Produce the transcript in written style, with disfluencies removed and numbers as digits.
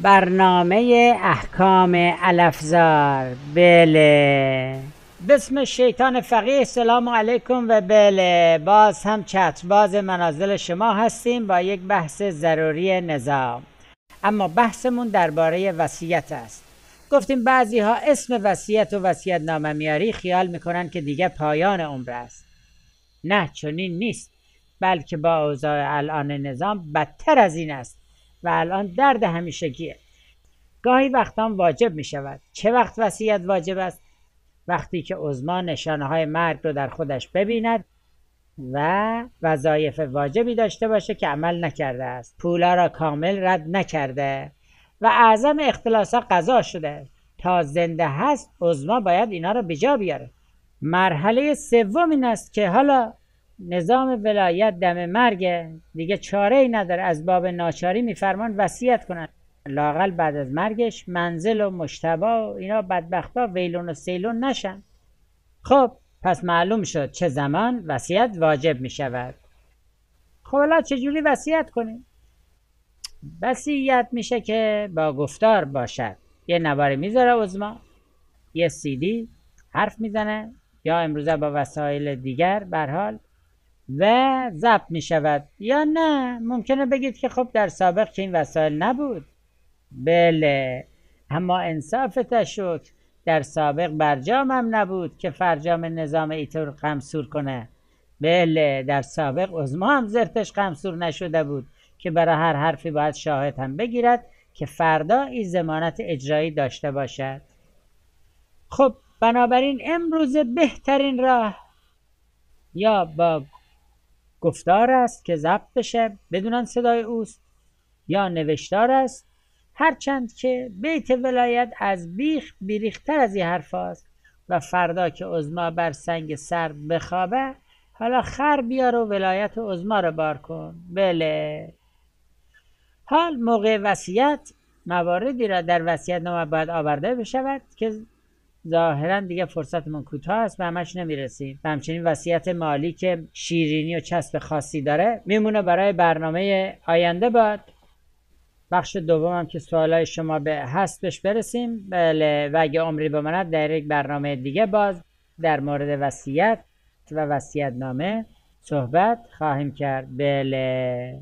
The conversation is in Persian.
برنامه احکام الافزار. بله، بسم شیطان فقیه. سلام علیکم. و بله، باز هم چترباز منازل شما هستیم با یک بحث ضروری نظام. اما بحثمون درباره وصیت است. گفتیم بعضی ها اسم وصیت و وصیت نامه میاری خیال میکنن که دیگه پایان عمر است. نه، چنین نیست، بلکه با اوضاع الان نظام بدتر از این است و الان درد همیشگیه. گاهی وقتا واجب می شود. چه وقت وصیت واجب است؟ وقتی که عظما نشانه های مرگ رو در خودش ببیند و وظایف واجبی داشته باشه که عمل نکرده است، پولا را کامل رد نکرده و اعظم اختلاسا قضا شده. تا زنده هست عظما باید اینا رو به جا بیاره. مرحله سوم این است که حالا نظام ولایت دم مرگ دیگه چاره ای نداره، از باب ناچاری میفرمان وصیت کنند، لااقل بعد از مرگش منزل و مجتبی و اینا بدبختا ویلون و سیلون نشن. خب پس معلوم شد چه زمان وصیت واجب می شود. خب حالا چجوری وصیت کنیم؟ وصیت میشه که با گفتار باشد. یه نواری میذاره عظما، یه CD حرف میزنه یا امروزه با وسایل دیگر برحال و ضبط می شود. یا نه، ممکنه بگید که خب در سابق که این وسایل نبود. بله، اما انصاف تشکر در سابق برجام هم نبود که فرجام نظام ایطور قمصور کنه. بله، در سابق عظما هم زرتش قمصور نشده بود که برای هر حرفی باید شاهد هم بگیرد که فردا این ضمانت اجرایی داشته باشد. خب بنابراین امروز بهترین راه یا با گفتار است که ضبط بشه بدون صدای اوست، یا نوشتار است، هرچند که بیت ولایت از بیخ بیریختر از این حرف است و فردا که عظما بر سنگ سرد بخوابه حالا خر بیار و ولایت عظما رو بار کن. بله، حال موقع وصیت مواردی را در وصیت نامه باید آورده بشود که ظاهرا دیگه فرصتمون کوتاه است و همش نمیرسیم. و همچنین وصیت مالی که شیرینی و چسب خاصی داره میمونه برای برنامه آینده. بعد بخش دومم که سوالای شما به هستش برسیم. بله، و اگه عمری بماند در یک برنامه دیگه باز در مورد وصیت و وصیت نامه صحبت خواهیم کرد. بله.